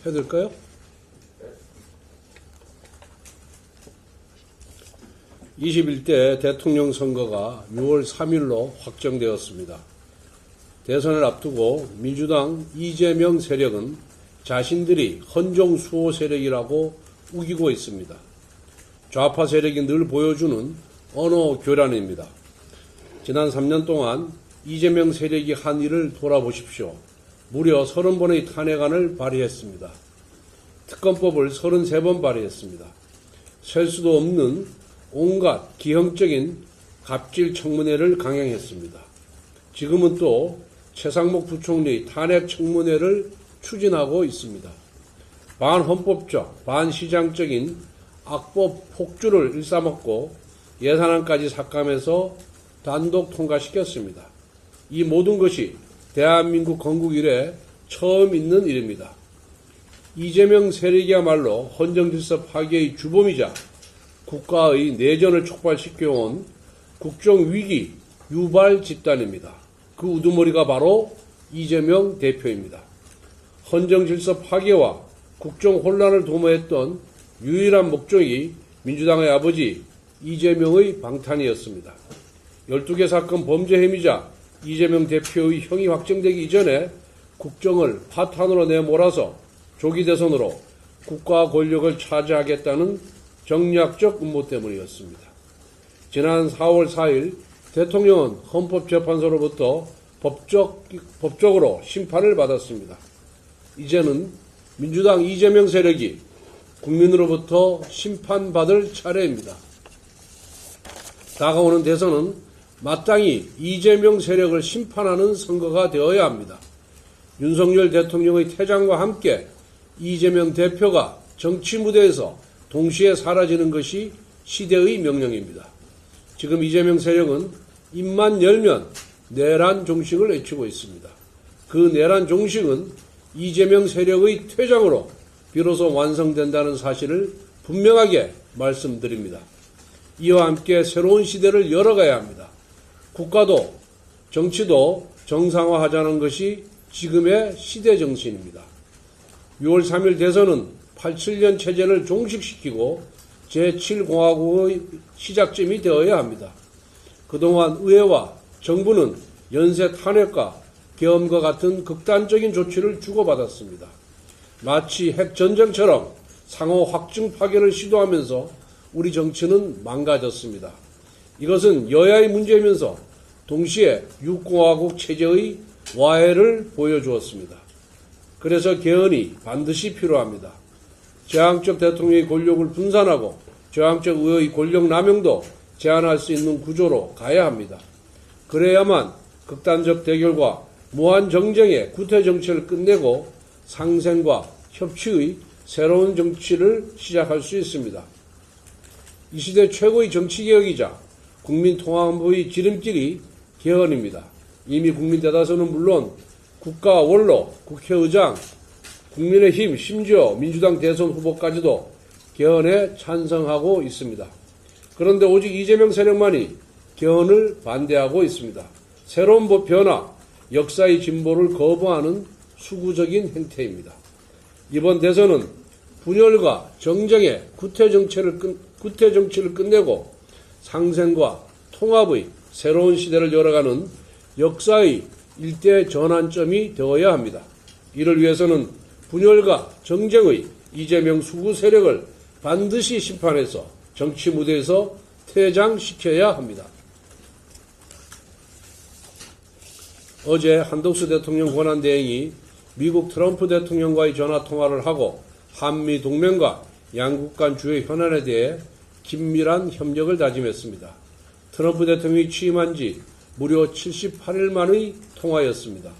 해드릴까요? 21대 대통령 선거가 6월 3일로 확정되었습니다. 대선을 앞두고 민주당 이재명 세력은 자신들이 헌정 수호 세력이라고 우기고 있습니다. 좌파 세력이 늘 보여주는 언어 교란입니다. 지난 3년 동안 이재명 세력이 한 일을 돌아보십시오. 무려 30번의 탄핵안을 발의했습니다. 특검법을 33번 발의했습니다. 셀 수도 없는 온갖 기형적인 갑질 청문회를 강행했습니다. 지금은 또 최상목 부총리 탄핵 청문회를 추진하고 있습니다. 반헌법적, 반시장적인 악법 폭주를 일삼았고 예산안까지 삭감해서 단독 통과시켰습니다. 이 모든 것이 대한민국 건국 이래 처음 있는 일입니다. 이재명 세력이야말로 헌정질서 파괴의 주범이자 국가의 내전을 촉발시켜온 국정위기 유발 집단입니다. 그 우두머리가 바로 이재명 대표입니다. 헌정질서 파괴와 국정혼란을 도모했던 유일한 목적이 민주당의 아버지 이재명의 방탄이었습니다. 12개 사건 범죄 혐의자 이재명 대표의 형이 확정되기 이전에 국정을 파탄으로 내몰아서 조기 대선으로 국가 권력을 차지하겠다는 정략적 음모 때문이었습니다. 지난 4월 4일 대통령은 헌법재판소로부터 법적으로 심판을 받았습니다. 이제는 민주당 이재명 세력이 국민으로부터 심판받을 차례입니다. 다가오는 대선은 마땅히 이재명 세력을 심판하는 선거가 되어야 합니다. 윤석열 대통령의 퇴장과 함께 이재명 대표가 정치 무대에서 동시에 사라지는 것이 시대의 명령입니다. 지금 이재명 세력은 입만 열면 내란 종식을 외치고 있습니다. 그 내란 종식은 이재명 세력의 퇴장으로 비로소 완성된다는 사실을 분명하게 말씀드립니다. 이와 함께 새로운 시대를 열어가야 합니다. 국가도 정치도 정상화하자는 것이 지금의 시대 정신입니다. 6월 3일 대선은 87년 체제를 종식시키고 제7공화국의 시작점이 되어야 합니다. 그동안 의회와 정부는 연쇄 탄핵과 계엄과 같은 극단적인 조치를 주고받았습니다. 마치 핵전쟁처럼 상호 확증 파괴를 시도하면서 우리 정치는 망가졌습니다. 이것은 여야의 문제이면서 동시에 육공화국 체제의 와해를 보여주었습니다. 그래서 개헌이 반드시 필요합니다. 제왕적 대통령의 권력을 분산하고 제왕적 의회의 권력 남용도 제한할 수 있는 구조로 가야 합니다. 그래야만 극단적 대결과 무한 정쟁의 구태 정치를 끝내고 상생과 협치의 새로운 정치를 시작할 수 있습니다. 이 시대 최고의 정치개혁이자 국민통합의 지름길이 개헌입니다. 이미 국민 대다수는 물론 국가 원로, 국회의장, 국민의힘, 심지어 민주당 대선 후보까지도 개헌에 찬성하고 있습니다. 그런데 오직 이재명 세력만이 개헌을 반대하고 있습니다. 새로운 변화, 역사의 진보를 거부하는 수구적인 행태입니다. 이번 대선은 분열과 정쟁의 구태 정치를 끝내고 상생과 통합의 새로운 시대를 열어가는 역사의 일대 전환점이 되어야 합니다. 이를 위해서는 분열과 정쟁의 이재명 수구 세력을 반드시 심판해서 정치 무대에서 퇴장시켜야 합니다. 어제 한덕수 대통령 권한대행이 미국 트럼프 대통령과의 전화통화를 하고 한미 동맹과 양국 간 주요 현안에 대해 긴밀한 협력을 다짐했습니다. 트럼프 대통령이 취임한 지 무려 78일 만의 통화였습니다.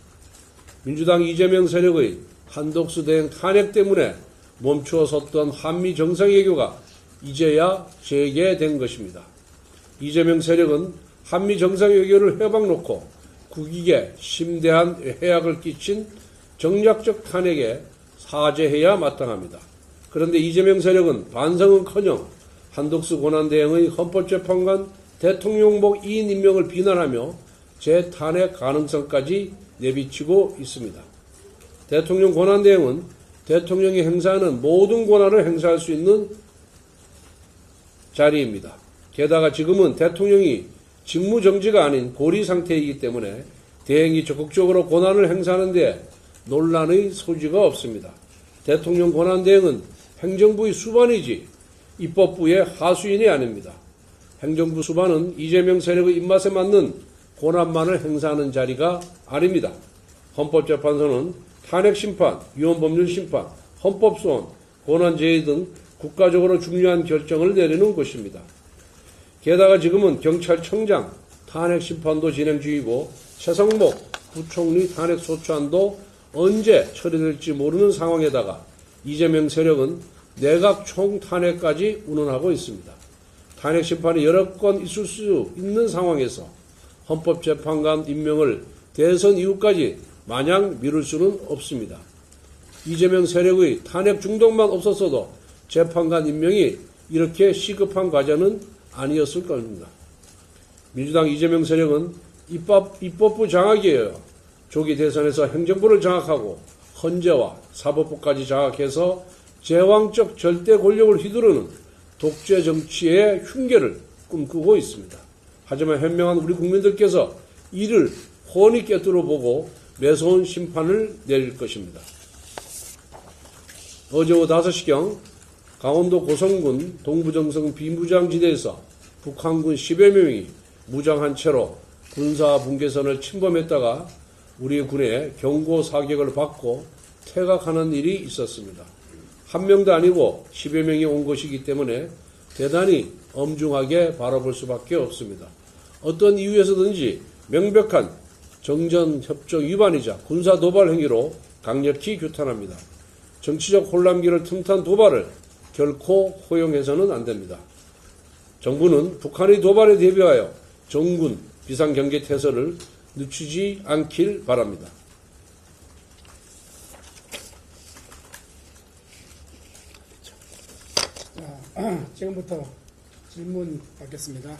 민주당 이재명 세력의 한덕수 대행 탄핵 때문에 멈추어 섰던 한미 정상외교가 이제야 재개된 것입니다. 이재명 세력은 한미 정상외교를 회방놓고 국익에 심대한 해악을 끼친 정략적 탄핵에 사죄해야 마땅합니다. 그런데 이재명 세력은 반성은커녕 한덕수 권한대행의 헌법재판관 대통령복 2인 임명을 비난하며 재탄핵 가능성까지 내비치고 있습니다. 대통령 권한대행은 대통령이 행사하는 모든 권한을 행사할 수 있는 자리입니다. 게다가 지금은 대통령이 직무정지가 아닌 고리 상태이기 때문에 대행이 적극적으로 권한을 행사하는 데 논란의 소지가 없습니다. 대통령 권한대행은 행정부의 수반이지 입법부의 하수인이 아닙니다. 행정부 수반은 이재명 세력의 입맛에 맞는 권한만을 행사하는 자리가 아닙니다. 헌법재판소는 탄핵심판, 위헌법률심판, 헌법소원, 권한제의 등 국가적으로 중요한 결정을 내리는 곳입니다. 게다가 지금은 경찰청장 탄핵심판도 진행 중이고 최성목 부총리 탄핵소추안도 언제 처리될지 모르는 상황에다가 이재명 세력은 내각 총탄핵까지 운운하고 있습니다. 탄핵심판이 여러 건 있을 수 있는 상황에서 헌법재판관 임명을 대선 이후까지 마냥 미룰 수는 없습니다. 이재명 세력의 탄핵 중독만 없었어도 재판관 임명이 이렇게 시급한 과제는 아니었을 겁니다. 민주당 이재명 세력은 입법부 장악이에요. 조기 대선에서 행정부를 장악하고 헌재와 사법부까지 장악해서 제왕적 절대 권력을 휘두르는 독재 정치의 흉계를 꿈꾸고 있습니다. 하지만 현명한 우리 국민들께서 이를 훤히 꿰뚫어 보고 매서운 심판을 내릴 것입니다. 어제 오후 5시경 강원도 고성군 동부정성 비무장지대에서 북한군 10여 명이 무장한 채로 군사분계선을 침범했다가 우리 군의 경고 사격을 받고 퇴각하는 일이 있었습니다. 한 명도 아니고 10여 명이 온 것이기 때문에 대단히 엄중하게 바라볼 수밖에 없습니다. 어떤 이유에서든지 명백한 정전협정 위반이자 군사도발 행위로 강력히 규탄합니다. 정치적 혼란기를 틈탄 도발을 결코 허용해서는 안 됩니다. 정부는 북한의 도발에 대비하여 정군 비상경계태세를 늦추지 않길 바랍니다. 자, 지금부터 질문 받겠습니다.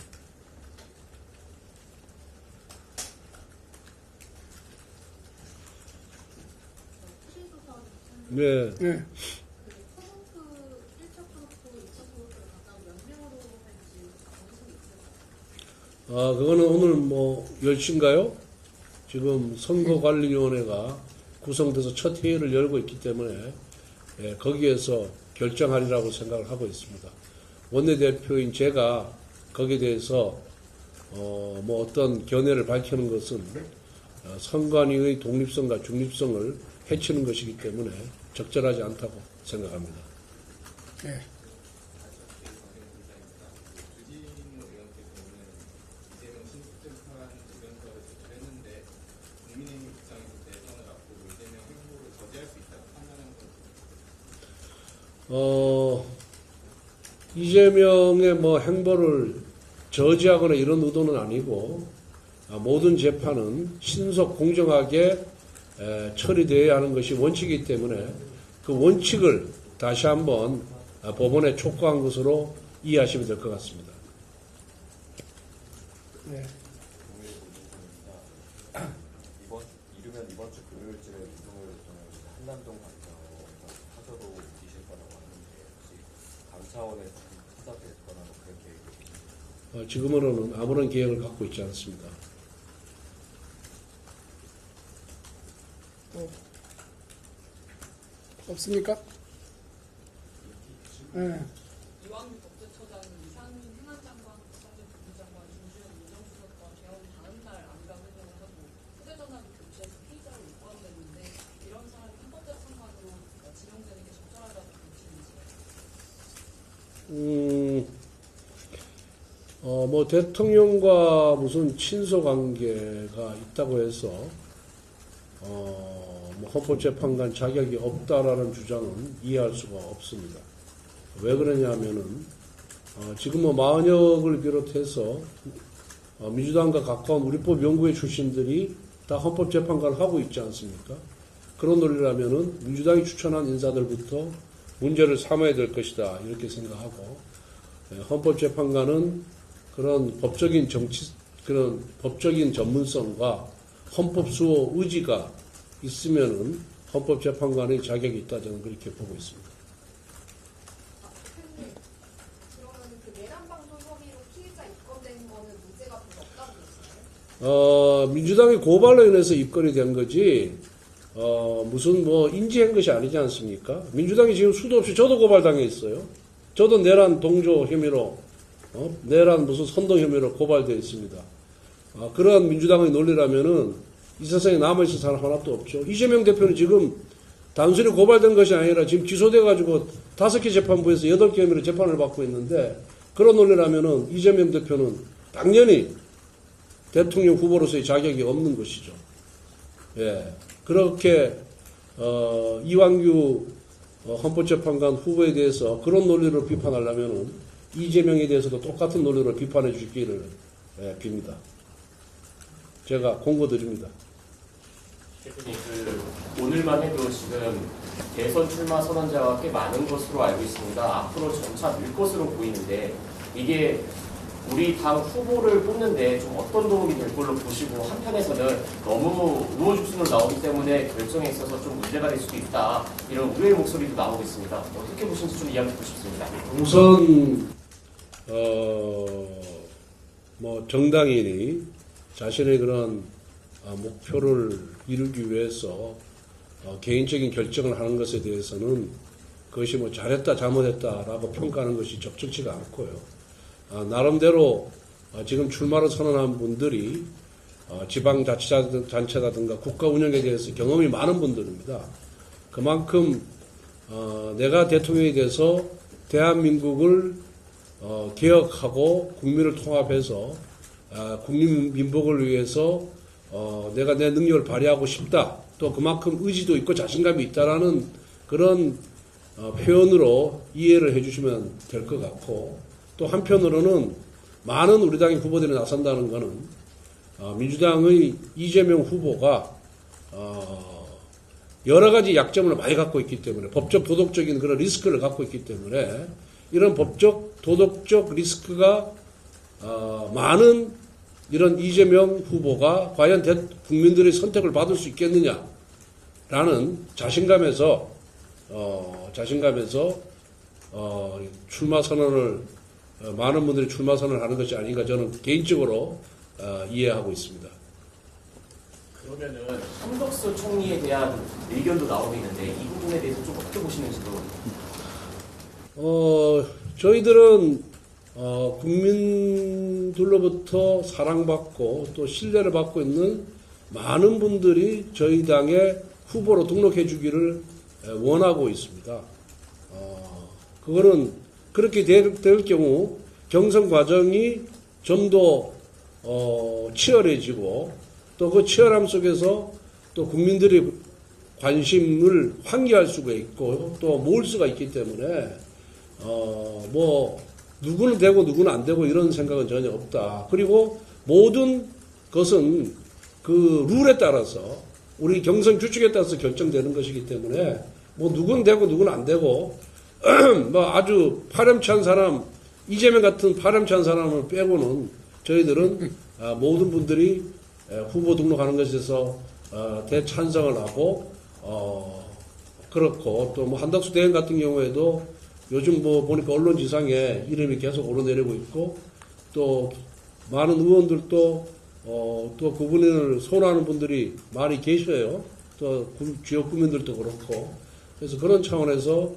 네. 네. 그거는 오늘 10시인가요? 지금 선거관리위원회가 구성돼서 첫 회의를 열고 있기 때문에 거기에서 결정하리라고 생각을 하고 있습니다. 원내대표인 제가 거기에 대해서 어떤 견해를 밝히는 것은 선관위의 독립성과 중립성을 해치는 것이기 때문에 적절하지 않다고 생각합니다. 네. 이재명의 행보를 저지하거나 이런 의도는 아니고 모든 재판은 신속 공정하게 처리되어야 하는 것이 원칙이기 때문에 그 원칙을 다시 한번 법원에 촉구한 것으로 이해하시면 될 것 같습니다. 네. 이르면 이번 주 금요일쯤에 윤석열 대통령이 한남동 강서에서 사저로 뒤실 거라고 하는데 혹시 강 차원에서 찾아뵙거나 그런 계획이 지금으로는 아무런 계획을 갖고 있지 않습니다. 또 없습니까? 네. 이완규 법제처장이 이상민 행안장관, 국정원 부부장관, 김주현 민정수석과 개헌 다음 날 안가 회견을 하고 휴대전화를 교체해서 피의자로 입건됐는데 이런 사람이 헌법재판관으로 지명되는 게 적절하다고 보시는지요? 대통령과 무슨 친소 관계가 있다고 해서 헌법재판관 자격이 없다라는 주장은 이해할 수가 없습니다. 왜 그러냐면은 지금 마은혁을 비롯해서 민주당과 가까운 우리법 연구회 출신들이 다 헌법재판관을 하고 있지 않습니까? 그런 논리라면은 민주당이 추천한 인사들부터 문제를 삼아야 될 것이다 이렇게 생각하고 헌법재판관은 그런 법적인 전문성과 헌법 수호 의지가 있으면은 헌법재판관의 자격이 있다 저는 그렇게 보고 있습니다. 대표님, 그러면 그 내란방송 혐의로 피의자 입건된 거는 문제가 별로 없다고 보시나요? 민주당의 고발로 인해서 입건이 된 거지, 무슨 뭐 인지한 것이 아니지 않습니까? 민주당이 지금 수도 없이 저도 고발당해 있어요. 저도 내란 동조 혐의로, 내란 무슨 선동 혐의로 고발되어 있습니다. 그러한 민주당의 논리라면은 이 세상에 남아있을 사람 하나도 없죠. 이재명 대표는 지금 단순히 고발된 것이 아니라 지금 기소돼가지고 5개 재판부에서 8개 혐의로 재판을 받고 있는데 그런 논리라면은 이재명 대표는 당연히 대통령 후보로서의 자격이 없는 것이죠. 예. 그렇게, 이완규 헌법재판관 후보에 대해서 그런 논리로 비판하려면은 이재명에 대해서도 똑같은 논리로 비판해 주기를 빕니다. 제가 공고드립니다. 대표님, 오늘만 해도 지금 대선 출마 선언자가 꽤 많은 것으로 알고 있습니다. 앞으로 점차 늘 것으로 보이는데 이게 우리 당 후보를 뽑는데 좀 어떤 도움이 될 걸로 보시고 한편에서는 너무 의원 중심으로 나오기 때문에 결정에 있어서 좀 문제가 될 수도 있다 이런 우려의 목소리도 나오고 있습니다. 어떻게 보시는지 좀 이야기 듣고 싶습니다. 우선 뭐 정당인이 자신의 그런 목표를 이루기 위해서 개인적인 결정을 하는 것에 대해서는 그것이 뭐 잘했다 잘못했다라고 평가하는 것이 적절치가 않고요. 나름대로 지금 출마를 선언한 분들이 지방자치단체라든가 국가 운영에 대해서 경험이 많은 분들입니다. 그만큼 내가 대통령이 돼서 대한민국을 개혁하고 국민을 통합해서 국민 민복을 위해서 내가 내 능력을 발휘하고 싶다. 또 그만큼 의지도 있고 자신감이 있다라는 그런 표현으로 이해를 해주시면 될 것 같고, 또 한편으로는 많은 우리 당의 후보들이 나선다는 것은 민주당의 이재명 후보가 여러 가지 약점을 많이 갖고 있기 때문에, 법적 도덕적인 그런 리스크를 갖고 있기 때문에 이런 법적 도덕적 리스크가 많은 이런 이재명 후보가 과연 국민들의 선택을 받을 수 있겠느냐라는 자신감에서 출마 선언을 많은 분들이 출마 선언을 하는 것이 아닌가 저는 개인적으로 이해하고 있습니다. 그러면은 한덕수 총리에 대한 의견도 나오고 있는데 이 부분에 대해서 좀 어떻게 보시는지도. 저희들은 국민들로부터 사랑받고 또 신뢰를 받고 있는 많은 분들이 저희 당의 후보로 등록해 주기를 원하고 있습니다. 그거는 그렇게 될 경우 경선 과정이 좀 더 치열해지고 또 그 치열함 속에서 또 국민들의 관심을 환기할 수가 있고 또 모을 수가 있기 때문에 뭐 누구는 되고 누구는 안 되고 이런 생각은 전혀 없다. 그리고 모든 것은 그 룰에 따라서 우리 경선 규칙에 따라서 결정되는 것이기 때문에 뭐 누구는 되고 누구는 안 되고 뭐 아주 파렴치한 사람, 이재명 같은 파렴치한 사람을 빼고는 저희들은 모든 분들이 후보 등록하는 것에서 대찬성을 하고 그렇고 또 뭐 한덕수 대행 같은 경우에도 요즘 뭐 보니까 언론지상에 이름이 계속 오르내리고 있고 또 많은 의원들도 또 그분을 선호하는 분들이 많이 계셔요. 또 지역 구민들도 그렇고 그래서 그런 차원에서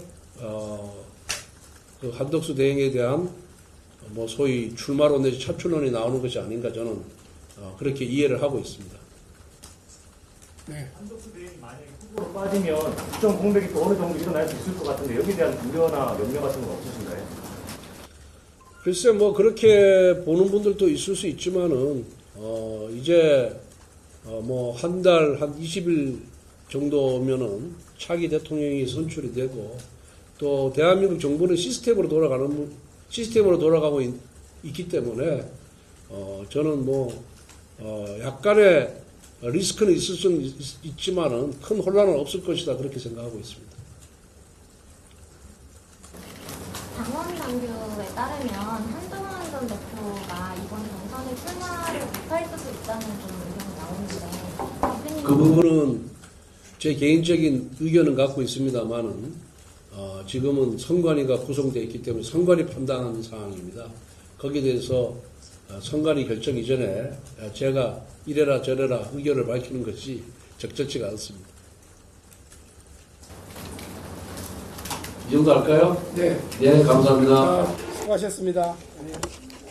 그 한덕수 대행에 대한 뭐 소위 출마론 내지 차출론이 나오는 것이 아닌가 저는 그렇게 이해를 하고 있습니다. 네. 한덕수 대행이 만약에 후보로 빠지면 국정 공백이 또 어느 정도 일어날 수 있을 것 같은데 여기에 대한 우려나 염려 같은 건 없으신가요? 글쎄 뭐 그렇게 보는 분들도 있을 수 있지만은 이제 뭐 한 달 한 20일 정도면은 차기 대통령이 선출이 되고 또 대한민국 정부는 시스템으로 돌아가고 있기 때문에 저는 뭐 약간의 리스크는 있을 수는 있지만은 큰 혼란은 없을 것이다 그렇게 생각하고 있습니다. 당원 당규에 따르면 한동훈 전 대표가 이번 경선에 출마를 못할 수도 있다는 좀 의견이 나오는데 그 부분은 제 개인적인 의견은 갖고 있습니다만은 지금은 선관위가 구성되어 있기 때문에 선관위 판단하는 상황입니다. 거기에 대해서 선관위 결정 이전에 제가 이래라 저래라 의견을 밝히는 것이 적절치가 않습니다. 이 정도 할까요? 네. 네, 감사합니다. 수고하셨습니다. 네.